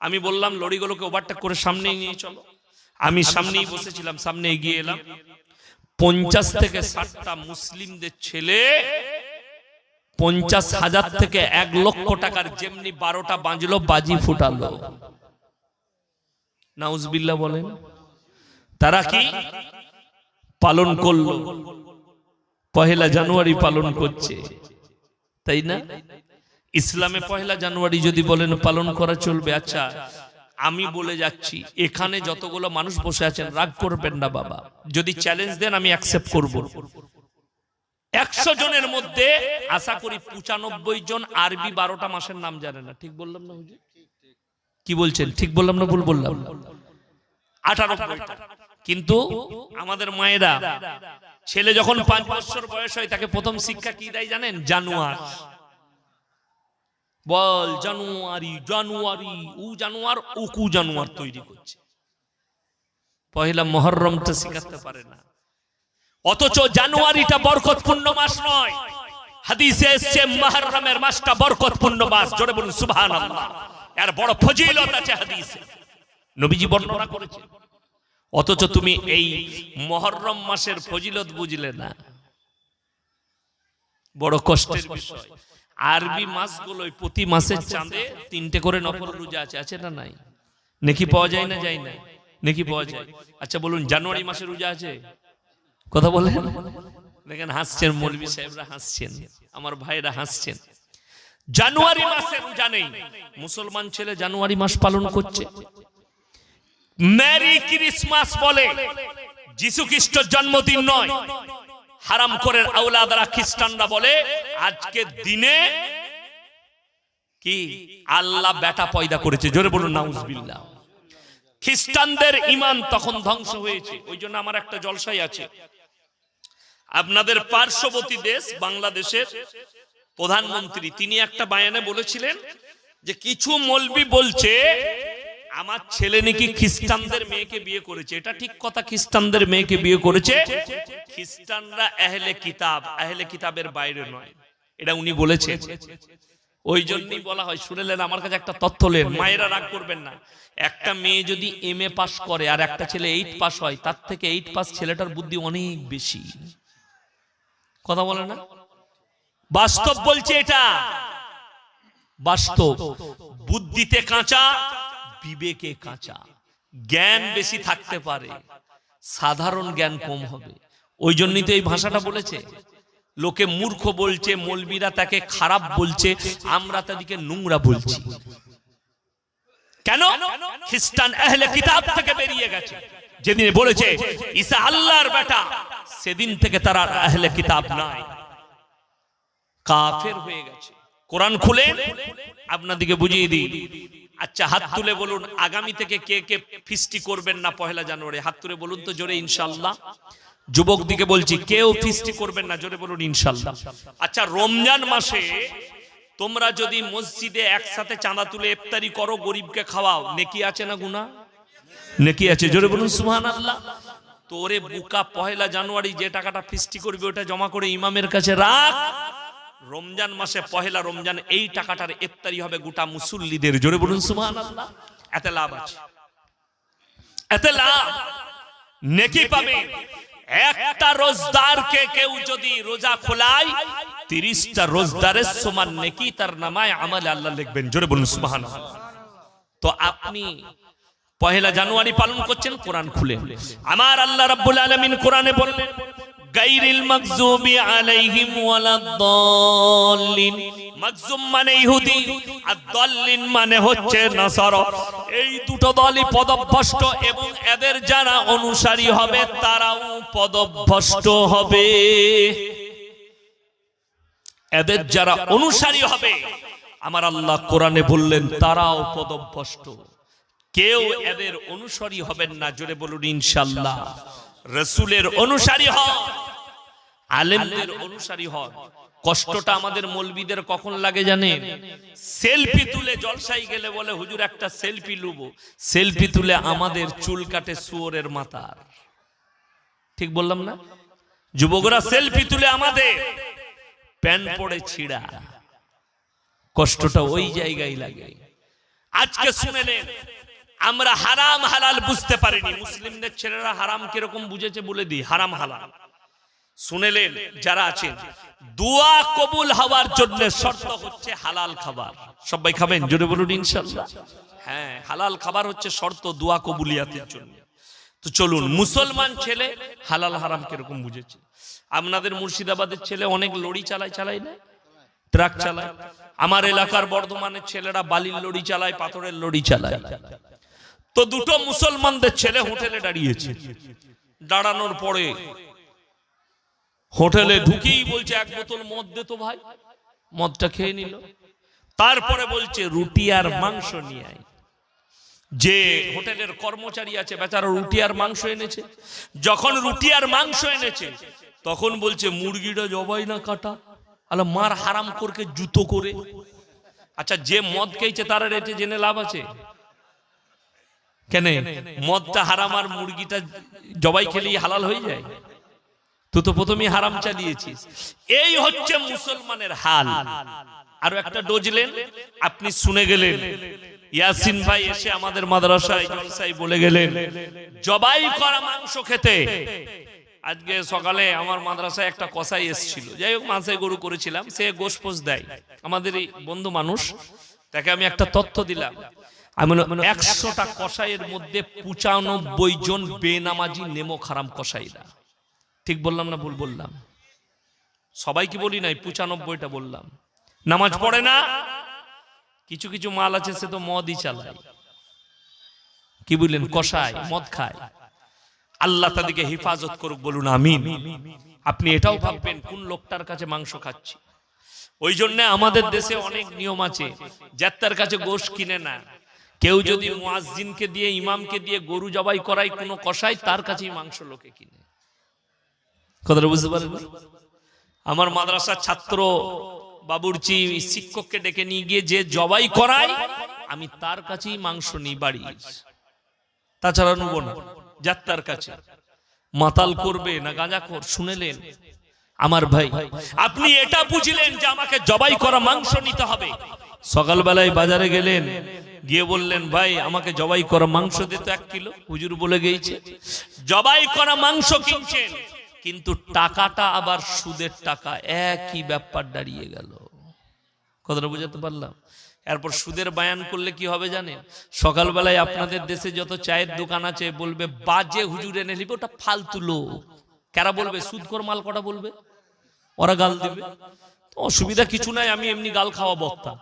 আমি বললাম লরিগুলোকে ওভারটেক করে সামনে নিয়ে চলো। আমি সামনেই বসেছিলাম, সামনে এগিয়ে এলাম। 50 থেকে 60টা মুসলিমদের ছেলে 50,000 থেকে 1 লক্ষ টাকার যেমনি 12টা বাজলো, বাজি ফুটালো। নাউজুবিল্লাহ বলেন। তারা কি পালন করলো? 1 জানুয়ারি পালন করছে, তাই না? ইসলামে 1 জানুয়ারি যদি বলেন পালন করা চলবে। আচ্ছা, আমি বলে যাচ্ছি, এখানে যতগুলো মানুষ বসে আছেন রাগ করবেন না বাবা, যদি চ্যালেঞ্জ দেন আমি অ্যাকসেপ্ট করব। 100 জনের মধ্যে আশা করি 95 জন আরবি 12টা মাসের নাম জানে না। ঠিক বললাম না হুজুর? কি বলছেন? ঠিক বললাম না ভুল বললাম? 98টা। কিন্তু আমাদের মায়েরা, ছেলে যখন 5 বছর বয়স হয় তাকে প্রথম শিক্ষা কি দেয় জানেন? জানুয়ার। বল জানুয়ারি, জানুয়ারি, উ জানুয়ার, উকু জানুয়ার তৈরি করছে। 1 মুহররমটা শিখাতে পারে না। অথচ জানুয়ারিটা বরকতপূর্ণ মাস নয়। হাদিসে এসেছে মুহররমের মাসটা বরকতপূর্ণ মাস। জোরে বলুন সুবহানাল্লাহ। এর বড় ফজিলত আছে হাদিসে, নবীজি বর্ণনা করেছেন। অথচ তুমি এই মুহররম মাসের ফজিলত বুঝলে না, বড় কষ্টের বিষয়। আরবি মাসগুলোই প্রতি মাসের চাঁদে 3টে করে নফল রোজা আছে, আছে না নাই? নেকি পাওয়া যায় না যায় না? নেকি পাওয়া যায়। আচ্ছা বলুন, জানুয়ারি মাসে রোজা আছে? কথা বলেন। দেখেন হাসছেন, মৌলভী সাহেবরা হাসছেন, আমার ভাইরা হাসছেন। জানুয়ারি মাসে রোজা নেই। মুসলমান ছেলে জানুয়ারি মাস পালন করছে। মেরি ক্রিসমাস বলে, যিশু খ্রিস্টের জন্মদিন নয়। হারাম করে আওলাদরা খ্রিস্টানরা বলে আজকের দিনে কি আল্লাহ বেটা পয়দা করেছে। জোরে বলুন নাউজুবিল্লাহ। খ্রিস্টানদের ঈমান তখন ধ্বংস হয়েছে। ওই জন্য আমার একটা জলসাই আছে। আপনাদের পার্শ্ববর্তী দেশ বাংলাদেশের প্রধানমন্ত্রী তিনি একটা বায়ানে বলেছিলেন যে কিছু মৌলবি বলছে আমার ছেলে নাকি খ্রিস্টানদের মেয়েকে বিয়ে করেছে। এটা ঠিক কথা, খ্রিস্টানদের মেয়েকে বিয়ে করেছে। খ্রিস্টানরা আহলে কিতাব, আহলে কিতাবের বাইরে নয়, এটা উনি বলেছেন। ওই জন্যই বলা হয়, শুনেলেন আমার কাছে একটা তথ্য লেন, মায়েরা রাগ করবেন না। একটা মেয়ে যদি MA পাস করে আর একটা ছেলে 8 পাস হয়, তার থেকে 8 পাস ছেলেটার বুদ্ধি অনেক বেশি। কথা বলে না? বাস্তব বলছে, এটা বাস্তব। বুদ্ধিতে কাঁচা, বিবেকে কাঁচা। জ্ঞান বেশি থাকতে পারে, সাধারণ জ্ঞান কম হবে। ওই জন্যই তো এই ভাষাটা বলেছে। লোকে মূর্খ বলছে, মৌলবীরা তাকে খারাপ বলছে, আমরা তাদেরকে নোংরা বলছি। কেন? খ্রিস্টান আহলে কিতাব থেকে বেরিয়ে গেছে। যেদিন বলেছে ঈসা আল্লাহর বেটা, সেদিন থেকে তারা আহলে কিতাব নাই, কাফের হয়ে গেছে। কোরআন খুলে আপনাদেরকে বুঝিয়ে দিই। আচ্ছা হাত তুলে বলুন, আগামী থেকে কে কে ফিস্টি করবেন না 1 জানুয়ারি? হাত তুলে বলুন তো জোরে ইনশাআল্লাহ। যুবক দিকে বলছি, কেউ ফিস্টি করবেন না, জোরে বলুন ইনশাআল্লাহ। আচ্ছা রমজান মাসে তোমরা যদি মসজিদে একসাথে চাঁদা তুলে ইফতারি করো, গরিবকে খাওয়াও, নেকি আছে না গুনাহ? নেকি আছে, জোরে বলুন সুবহানাল্লাহ। তোরে বুকা 1 জানুয়ারি যে টাকাটা ফিস্টি করবে ওটা জমা করে ইমামের কাছে রাখ। রমজান মাসে 1 রমজান এই টাকাটার ইফতারি হবে গোটা মুসল্লিদের। জোরে বলুন সুবহানাল্লাহ। এত লাভ আছে, এত লাভ, নেকি পাবে। একটা রোজদারকে কেউ যদি রোজা খোলায় 30টা রোজদারের সমান নেকি তার নামায় আমলে আল্লাহ লিখবেন। জোরে বলুন সুবহানাল্লাহ। তো আপনি 1 জানুয়ারি পালন করছেন, কোরআন খুলে আমার আল্লাহ রাব্বুল আলামিন কোরআনে বললেন গায়রিল মাগযুবি আলাইহিম ওয়ালাদ-দাল্লিন। মাগযুম মানে ইহুদি, আর দাল্লিন মানে হচ্ছে নাসারা। এই দুটো দলই পদভ্রষ্ট এবং এদের যারা অনুসারী হবে তারাও পদভ্রষ্ট হবে। এদের যারা অনুসারী হবে আমার আল্লাহ কোরআনে বললেন তারাও পদভ্রষ্ট। কেউ এদের অনুসারী হবেন না, জোরে বলুন ইনশাআল্লাহ। রাসূলের অনুসারী হন, আলেমদের অনুসারী হন। কষ্টটা আমাদের মৌলবীদের কখন লাগে জানেন? সেলফি তুলে জলসাই গেলে বলে হুজুর একটা সেলফি লুবো, সেলফি তুলে আমাদের চুল কাটে শুয়োরের মাথার। ঠিক বললাম না? যুবকরা সেলফি তুলে আমাদের প্যান্ট পরে ছিঁড়া, কষ্টটা ওই জায়গায় লাগে। আজকে শুনেলেন আমরা হারাম হালাল বুঝতে পারিনি, মুসলিমদের ছেলেরা হারাম কিরকম বুঝেছে বলে দিই, হারাম হালাল শুনেলেন। যারা আছেন দোয়া কবুল হওয়ার জন্য শর্ত হচ্ছে হালাল খাবার। সবাই খাবেন, জোরে বলুন ইনশাআল্লাহ। হ্যাঁ, হালাল খাবার হচ্ছে শর্ত দোয়া কবুলিয়াতের জন্য। তো চলুন, মুসলমান ছেলে হালাল হারাম কিরকম বুঝেছে। আপনাদের মুর্শিদাবাদের ছেলে অনেক লড়ি চালায় না, ট্রাক চালায়। আমার এলাকার বর্ধমানের ছেলেরা বালির লড়ি চালায়, পাথরের লড়ি চালায়। তো দুটো মুসলমানদের ছেলে হোটেলে দাঁড়িয়েছে, দাঁড়ানোর পরে হোটেলে ঢুকেই বলছে এক বোতল মদ দে তো ভাই। মদটা খেয়ে নিল, তারপরে বলছে রুটি আর মাংস নিয়ে আয়। যে হোটেলের কর্মচারী আছে বেচারা রুটি আর মাংস এনেছে। যখন রুটি আর মাংস এনেছে তখন বলছে মুরগিটা জবাই না কাটা। আলা মার হারাম করকে জুতো করে। আচ্ছা, যে মদ খেয়েছে তার রেটে জেনে লাভ আছে কেন? মদটা হারাম আর মুরগিটা জবাই খেলেই হালাল হয়ে যায়? তুই তো প্রথমেই হারাম চালিয়েছিস। এই হচ্ছে মুসলমানের হাল। আরো একটা ডোজলেন, আপনি শুনে গেলেন। ইয়াসিন ভাই এসে আমাদের মাদ্রাসায় জলসায় বলে গেলেন জবাই করা মাংস খেতে। আজকে সকালে আমার মাদ্রাসায় একটা কসাই এসেছিল, যাই হোক মাংসে গরু করেছিলাম, সে গোশপোষ দেয়, আমাদেরই বন্ধু মানুষ। তাকে আমি একটা তথ্য দিলাম, আমি 100টা কসাইয়ের মধ্যে 95 জন বেনামাজি নেমো খারাম কসাইরা। ঠিক বললাম না ভুল বললাম? সবাই কি বলি নাই, 95টা বললাম। নামাজ পড়ে না, কিছু কিছু মাল আছে সে তো মদই চালায়। কি বললেন? কসাই মদ খায়। আল্লাহ তাদেরকে হেফাজত করুক, বলুন আমিন। আপনি এটাও ভাববেন কোন লোকটার কাছে মাংস খাচ্ছি। ওই জন্য আমাদের দেশে অনেক নিয়ম আছে, যার কাছে গোশ কিনে না। কেউ যদি মুয়াজ্জিনকে দিয়ে ইমামকে দিয়ে গরু জবাই করায় কোনো কসাই, তার কাছেই মাংস লোকে কিনে। কথাটা বুঝতে পারেন? আমার মাদ্রাসার ছাত্র বাবুর্চি শিক্ষককে ডেকে নিয়ে গিয়ে যে জবাই করায় আমি তার কাছেই মাংস নিই বাড়ি, তাছাড়া নেব না। যাত্রার কাছে মাতাল করবে না গাঁজাখোর। শুনেলেন আমার ভাই, আপনি এটা বুঝলেন যে আমাকে জবাই করা মাংস নিতে হবে। সকালবেলায় বাজারে গেলেন, গিয়ে বললেন ভাই আমাকে জবাই করা মাংস দিতে 1 কিলো। হুজুর বলে গেছে জবাই করা মাংস কিনছেন, কিন্তু টাকাটা আবার সুদের টাকা, একই ব্যাপার দাঁড়িয়ে গেল। কথাটা বুঝাতে পারলাম? এরপর সুদের বায়ান করলে কি হবে জানেন? সকালবেলায় আপনাদের দেশে যত চায়ের দোকান আছে বলবে বাজে হুজুর এনে নিবে, ওটা ফালতু লোক। কারা বলবে? সুদখোর মাল কটা বলবে, ওরা গাল দিবে। অসুবিধা কিছু নাই, আমি এমনি গাল খাওয়া বক্তা।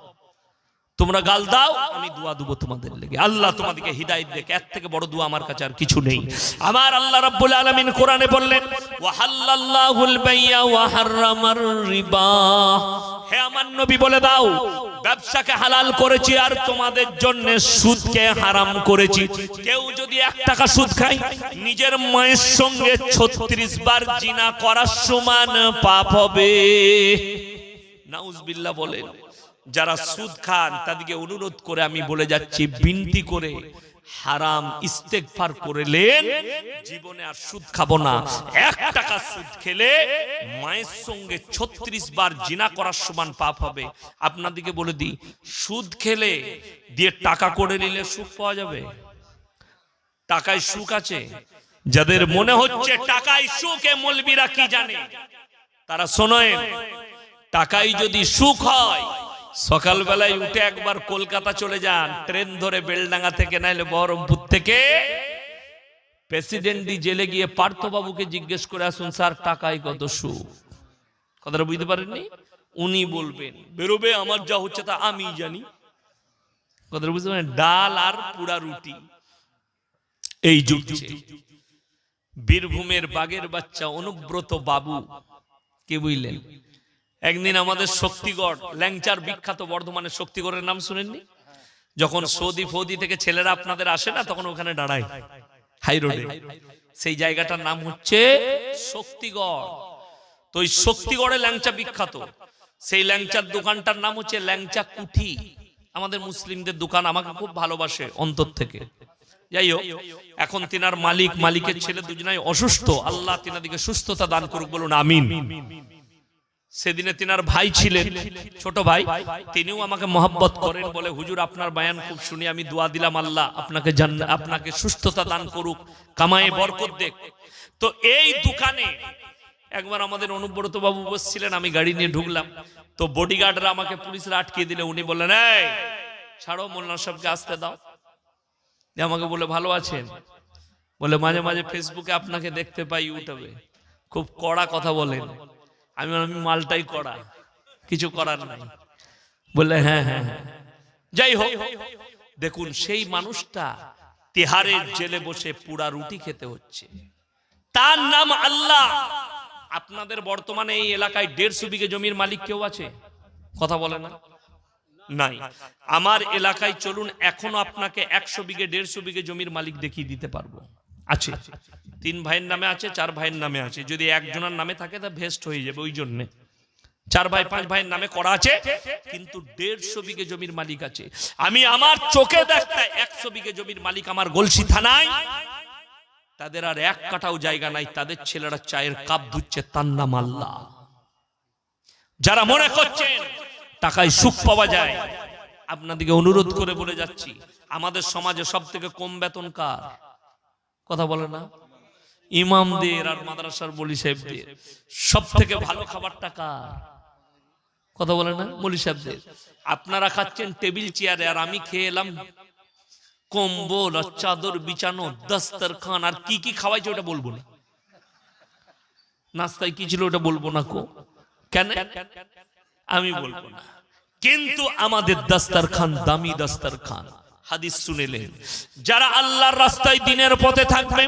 তোমরা গাল দাও, আমি দোয়া দেবো তোমাদের লেগে। আল্লাহ তোমাদেরকে হিদায়াত দেখ, এর থেকে বড় দোয়া আমার কাছে আর কিছু নেই। আমার আল্লাহ রাব্বুল আলামিন কোরআনে বললেন ওয়া হাল্লাল্লাহুল বাইয়া ওয়া হাররামার রিবা। হে আমার নবী বলে দাও ব্যবসাকে হালাল করেছি আর তোমাদের জন্য সুদকে হারাম করেছি। কেউ যদি 1 টাকা সুদ খায় নিজের মায়ের সঙ্গে 36 বার জিনা করার সমান পাপ হবে। নাউজুবিল্লাহ বলেন। যারা সুদ খান তাদেরকে অনুরোধ করে আমি বলে যাচ্ছি, বিনতি করে হারাম ইস্তেগফার করলেন, জীবনে আর সুদ খাবো না। 1 টাকা সুদ খেলে মায়ের সঙ্গে 36 বার জিনা করার সমান পাপ হবে। আপনাদেরকে বলে দিই, সুদ খেলে দিয়ে টাকা করে নিলে সুখ পাওয়া যাবে? টাকায় সুখ আছে? যাদের মনে হচ্ছে টাকায় সুখে, মৌলবীরা কি জানে তারা শোনেন। টাকায় যদি সুখ হয়, সকালবেলায় উঠে একবার কলকাতা চলে যান, ট্রেন ধরে বেলডাঙ্গা থেকে নাইলে বহরমপুর থেকে প্রেসিডেন্ট জেলে গিয়ে পার্থবাবুকে জিজ্ঞেস করে আসুন স্যার টাকায় কত সুখ। কথাটা বুঝতে পারেননি? উনি বলবেন, বেরোবে আমার যা হচ্ছে তা আমি জানি। কথাটা বুঝতে পারেন? ডাল আর পুরা রুটি এই জুটছে। বীরভূমের বাগের বাচ্চা অনুব্রত বাবু, কে বুঝলেন? একদিন আমাদের শক্তিগড় ল্যাংচার বিখ্যাত বর্ধমানের শক্তিগড়ের নাম শুনেননি? যখন সৌদি ফৌদি থেকে ছেলেরা আপনাদের আসে না, তখন ওখানে দাঁড়ায় হাই রোডে। সেই জায়গাটার নাম হচ্ছে শক্তিগড়। তো ওই শক্তিগড়ে ল্যাংচা বিখ্যাত। সেই ল্যাংচার দোকানটার নাম হচ্ছে ল্যাংচা কুঠি। আমাদের মুসলিমদের দোকান, আমাকে খুব ভালোবাসে অন্তর থেকে। যাই হোক, এখন তিনার মালিকের ছেলে দুজনাই অসুস্থ। আল্লাহ তিনাদিকে সুস্থতা দান করুক, বলুন আমিন। সেদিনে তিনার ভাই ছিলেন, ছোট ভাই, তিনিও আমাকে মহব্বত করেন, বলে হুজুর আপনার বয়ান খুব শুনি, আমি দোয়া দিলাম আল্লাহ আপনাকে সুস্থতা দান করুক, কামায়ে বরকত দেখ। তো এই দোকানে একবার আমাদের অনুব্রত বাবু বসছিলেন, আমি গাড়ি নিয়ে ঢুকলাম, তো বডিগার্ডরা আমাকে পুলিশরা আটকে দিলে। উনি বললেন, এই ছাড়ো, মোল্লা সাহেবকে আসতে দাও। আমাকে বলে, ভালো আছেন? বলে, মাঝে মাঝে ফেসবুকে আপনাকে দেখতে পাই, ইউটিউবে খুব কড়া কথা বলেন। আমি মালটাই কড়া, কিছু করার নাই। বলে, হ্যাঁ হ্যাঁ। যাই হোক, দেখুন সেই মানুষটা তিহারের জেলে বসে পুরা রুটি খেতে হচ্ছে, তার নাম আল্লাহ। আপনাদের বর্তমানে এই এলাকায় 150 বিঘে জমির মালিক কেউ আছে? কথা বলে না, নাই। আমার এলাকায় চলুন, এখনো আপনাকে 100 বিঘে 150 বিঘে জমির মালিক দেখিয়ে দিতে পারবো। আছে, 3 ভাইয়ের নামে আছে, 4 ভাইয়ের নামে আছে। যদি একজনের নামে থাকে তা ভেস্ট হয়ে যাবে, ওই জন্য 4 ভাই 5 ভাইয়ের নামে করা আছে, কিন্তু 150 বিঘে জমির মালিক আছে। আমি আমার চোখে দেখতে 100 বিঘে জমির মালিক আমার গলসি থানায়, তাদের আর 1 কাঠাও জায়গা নাই, তাদের ছেলেরা চায়ের কাপ ধুচ্ছে, তার নাম আল্লাহ। যারা মনে করছেন টাকায় সুখ পাওয়া যায়, আপনাদেরকে অনুরোধ করে বলে যাচ্ছি, আমাদের সমাজে সব থেকে কম বেতন কার? কথা বলে না, ইমামদের আর মাদ্রাসার মৌলী সাহেবদের। সব থেকে ভালো খাবারটা কার? কথা বলে না, মৌলী সাহেবদের। আপনারা খাচ্ছেন টেবিল চেয়ারে, আর আমি খেয়ে এলাম কম্বল আর চাদর বিছানো, দস্তরখান, আর কি কি খাওয়াইছে ওটা বলবো না, নাস্তায় কি ছিল ওটা বলবো না। কেন আমি বলবো না, কিন্তু আমাদের দস্তরখান দামি দস্তরখান। হাদিস শুনেলেন, যারা আল্লাহর রাস্তায় দিনের পথে থাকবে,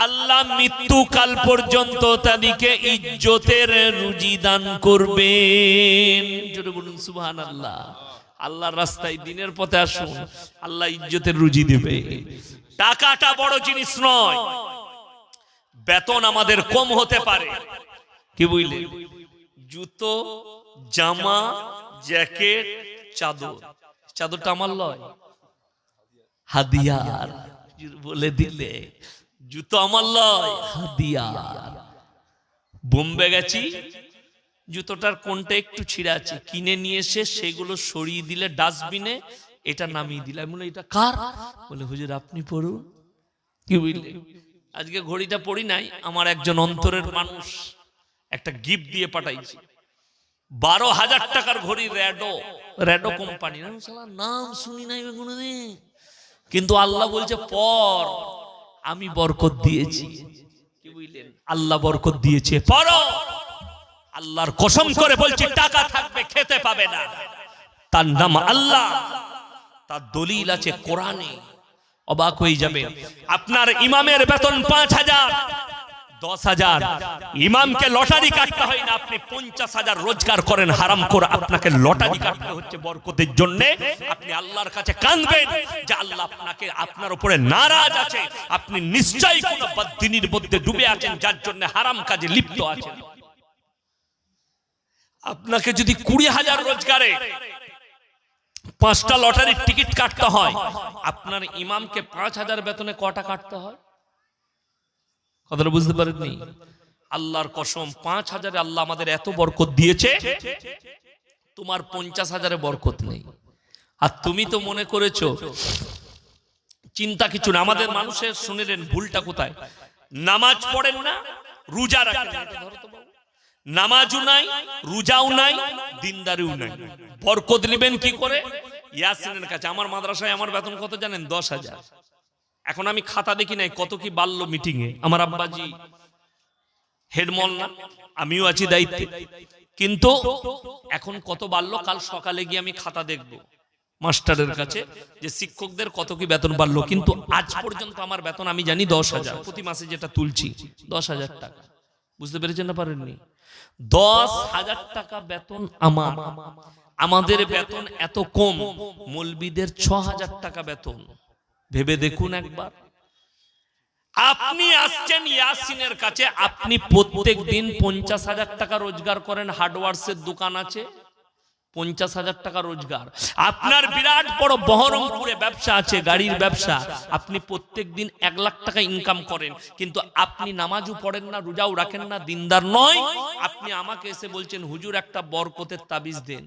আল্লাহ মৃত্যুকাল পর্যন্ত তাদেরকে ইজ্জতের রুজি দান করবেন। জোরে বলুন সুবহানাল্লাহ। আল্লাহর রাস্তায় দিনের পথে আসুন, আল্লাহ ইজ্জতের রুজি দেবে। টাকাটা বড় জিনিস নয়, বেতন আমাদের কম হতে পারে, কি বুঝলেন? জুতো, জামা, জ্যাকেট, চাদর, চাদরটা আমার লয়, হাদিয়ার বলে দিলে। জুতো আমার লয়, হাদিয়ার। বোম্বে গেছি, জুতোটার কোনটা একটু ছিঁড়া আছে, কিনে নিয়ে এসে সেগুলো সরিয়ে দিলে ডাস্টবিনে, এটা নামিয়ে দিলাম। বলে, এটা কার? বলে, হুজুর আপনি পড়ুন। কি বুঝলে? আজকে ঘড়িটা পড়ি নাই, আমার একজন অন্তরের মানুষ একটা গিফট দিয়ে পাঠাইছে, 12,000 টাকার ঘড়ি, রেডো কোম্পানি। নাম শুনি নাই কোনদিন, কিন্তু আল্লাহ বলছে পর, আমি বরকত দিয়েছি। কি বুঝলেন? আল্লাহ বরকত দিয়েছে, পড়ো। আল্লাহর কসম করে বলছি, টাকা থাকবে খেতে পাবে না, তার নাম আল্লাহ, তার দলিল আছে কোরআনে। অবাক হয়ে যাবে। আপনার ইমামের বেতন 5,000, 10,000। ইমামকে লটারি কাটতে হয় না, আপনি 50,000 রোজগার করেন হারাম করে, আপনাকে লটারি কাটতে হচ্ছে বরকতের জন্য। আপনি আল্লাহর কাছে কাঁদবেন যে আল্লাহ আপনাকে, আপনার উপরে নারাজ আছে, আপনি নিশ্চয়ই কোনো বদদিনীর মধ্যে ডুবে আছেন, যার জন্য হারাম কাজে লিপ্ত আছেন। আপনাকে যদি 20,000 রোজগারে 5টা লটারির টিকিট কাটতে হয়, আপনার ইমামকে 5,000 বেতনে কটা কাটতে হয়? কথাটা বুঝতে পারেননি? আল্লাহর কসম, 5,000-এ আল্লাহ আমাদের এত বরকত দিয়েছে, তোমার 50,000-এ বরকত নেই। আর তুমি তো মনে করেছো চিন্তা কিছু না। আমাদের মানুষের শুনলেন ভুলটা কোথায়? নামাজ পড়েন না, রোজা রাখেন, নামাজও নাই, রোজাও নাই, দিনদারিও নাই, বরকত নেবেন কি করে? ইয়াসিনের কাছে। আমার মাদ্রাসায় আমার বেতন কত জানেন? 10,000। এখন আমি খাতা দেখি নাই কত কি বাড়লো মিটিং এ। আমার আব্বাজি হেডমল না, আমিও আছি দায়িত্বে, কিন্তু এখন কত বাড়লো কাল সকালে গিয়ে আমি খাতা দেখব মাস্টারের কাছে যে শিক্ষকদের কত কি বেতন বাড়লো। কিন্তু আজ পর্যন্ত আমার বেতন আমি জানি 10,000, প্রতি মাসে যেটা তুলছি 10,000 টাকা। বুঝতে পেরেছেন না পারেননি? 10,000 টাকা বেতন আমার, আমাদের বেতন এত কম, মৌলবীদের ৬,০০০ টাকা বেতন। ভেবে দেখুন একবার। আপনি আসছেন ইয়াসিনের কাছে, আপনি প্রত্যেক দিন ৫০,০০০ টাকা রোজগার করেন, হার্ডওয়ার্সের দোকান আছে, ৫০,০০০ টাকা রোজগার। আপনার বিরাট বড় বহরমপুরে ব্যবসা আছে, গাড়ির ব্যবসা, আপনি প্রত্যেক দিন ১,০০,০০০ টাকা ইনকাম করেন, কিন্তু আপনি নামাজও পড়েন না, রোজাও রাখেন না, দিনদার নয়। আপনি আমাকে এসে বলছেন হুজুর একটা বরকতের তাবিজ দেন।